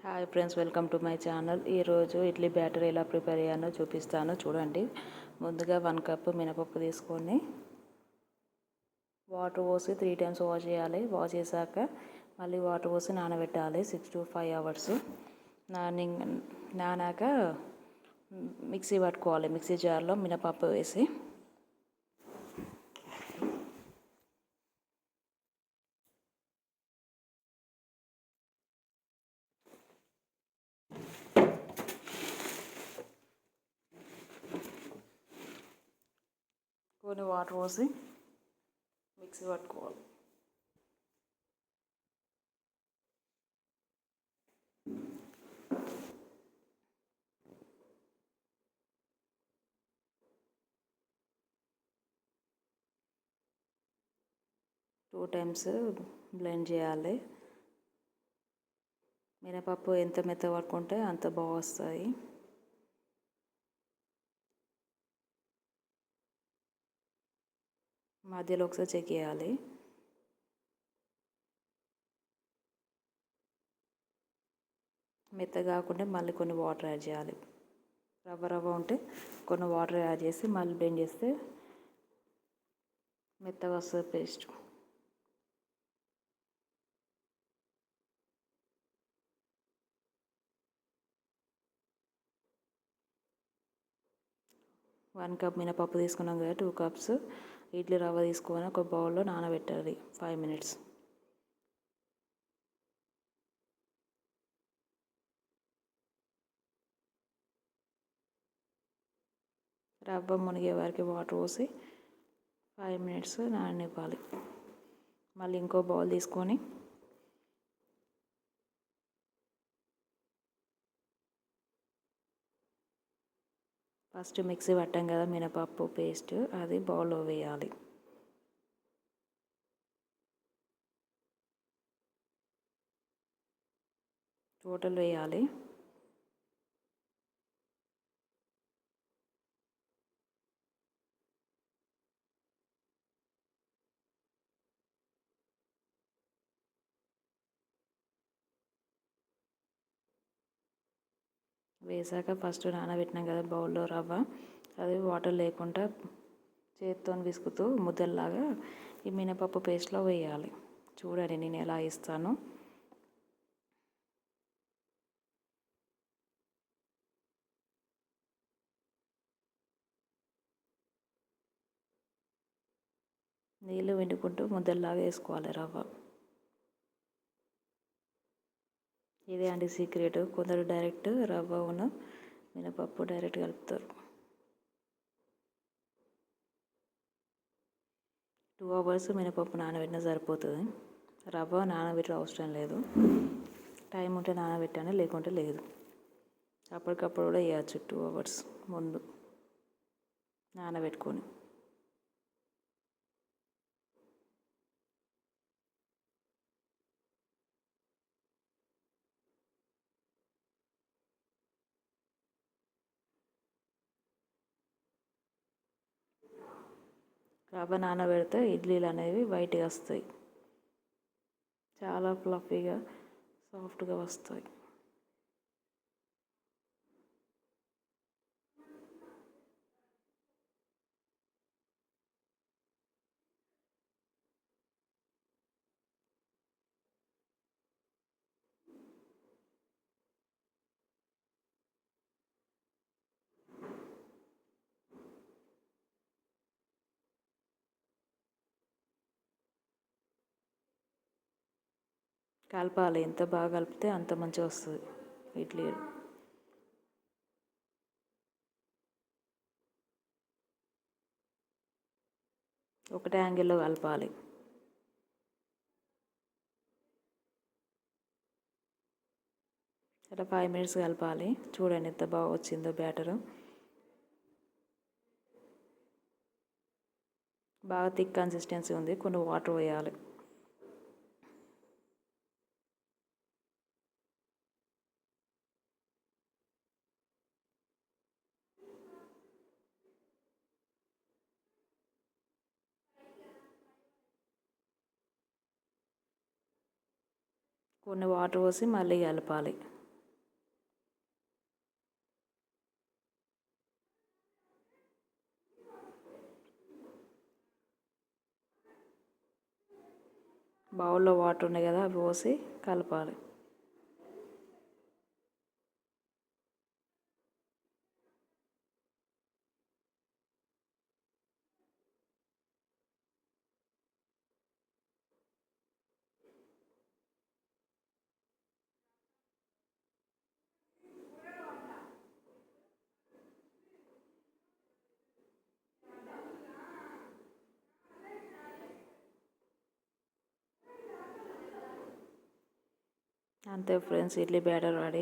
Hi friends, welcome to my channel. ఈరోజు idli batter ఎలా prepare అయ్యానో చూపిస్తాను. చూడండి, ముందుగా 1 కప్ మినపప్పు తీసుకొని వాటర్ పోసి 3 టైమ్స్ వాష్ చేయాలి. వాష్ చేశాక మళ్ళీ వాటర్ పోసి నానబెట్టాలి 6 to 5 hours. నానాక మిక్సీ పట్టుకోవాలి. మిక్సీ జార్లో మినపప్పు వేసి కొన్ని వాటర్ పోసి మిక్సీ పట్టుకోవాలి. టూ టైమ్స్ బ్లెండ్ చేయాలి. మినపప్పు ఎంత మెత్త పట్టుకుంటే అంత బాగా వస్తాయి. మధ్యలో ఒకసారి చెక్ చేయాలి. మెత్త కాకుండా మళ్ళీ కొన్ని వాటర్ యాడ్ చేయాలి. రవ్వ ఉంటే కొన్ని వాటర్ యాడ్ చేసి మళ్ళీ బ్లెండ్ చేస్తే మెత్తగా వస్తుంది పేస్ట్. వన్ కప్ మినపప్పు తీసుకున్నాం కదా, 2 cups ఇడ్లీ రవ్వ తీసుకొని ఒక బౌల్లో నానబెట్టాలి 5 minutes. రవ్వ మునిగే వరకు వాటర్ పోసి 5 minutes నాననివ్వాలి. మళ్ళీ ఇంకో బౌల్ తీసుకొని ఫస్ట్ మిక్సీ పట్టాం కదా మినపప్పు పేస్ట్, అది బౌల్లో వేయాలి. టోటల్ వేయాలి. వేసాక ఫస్ట్ నానబెట్టినాం కదా బౌల్లో రవ్వ, అది వాటర్ లేకుండా చేతితో విసుకుతూ ముద్దల్లాగా ఈ మినపప్పు పేస్ట్లో వేయాలి. చూడండి నేను ఎలా ఇస్తాను. నీళ్ళు పిండుకుంటూ ముద్దల్లాగా వేసుకోవాలి రవ్వ. ఇదే అండి సీక్రెట్. కొందరు డైరెక్ట్ రవ్వను మినపప్పు డైరెక్ట్ కలుపుతారు. 2 hours మినపప్పు నానబెట్టినా సరిపోతుంది. రవ్వ నానబెట్టే అవసరం లేదు. టైం ఉంటే నానబెట్టాను, లేకుంటే లేదు. అప్పటికప్పుడు కూడా వేయచ్చు 2 hours ముందు నానబెట్టుకొని. రవ్వ నానబెడితే ఇడ్లీలు అనేవి వైట్గా వస్తాయి, చాలా ఫ్లఫీగా సాఫ్ట్గా వస్తాయి. కలపాలి. ఎంత బాగా కలిపితే అంత మంచిగా వస్తుంది ఇడ్లీ. ఒకటే యాంగిల్లో కలపాలి. అలా 5 minutes కలపాలి. చూడండి ఎంత బాగా వచ్చిందో బ్యాటరు. బాగా థిక్ కన్సిస్టెన్సీ ఉంది. కొన్ని వాటర్ వేయాలి. కొన్ని వాటర్ పోసి మళ్ళీ కలపాలి. బౌల్లో వాటర్ ఉన్నాయి కదా అవి పోసి కలపాలి. అంతే ఫ్రెండ్స్, ఇడ్లీ బ్యాటర్ రెడీ.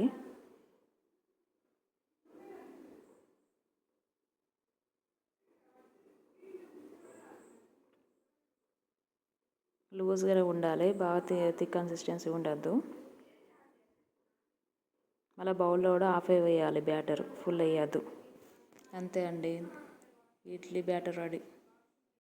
లూజ్గానే ఉండాలి, బాగా థిక్ కన్సిస్టెన్సీ ఉండద్దు. మళ్ళీ బౌల్లో కూడా హాఫ్ వేయాలి బ్యాటర్, ఫుల్ వేయద్దు. అంతే అండి, ఇడ్లీ బ్యాటర్ రెడీ.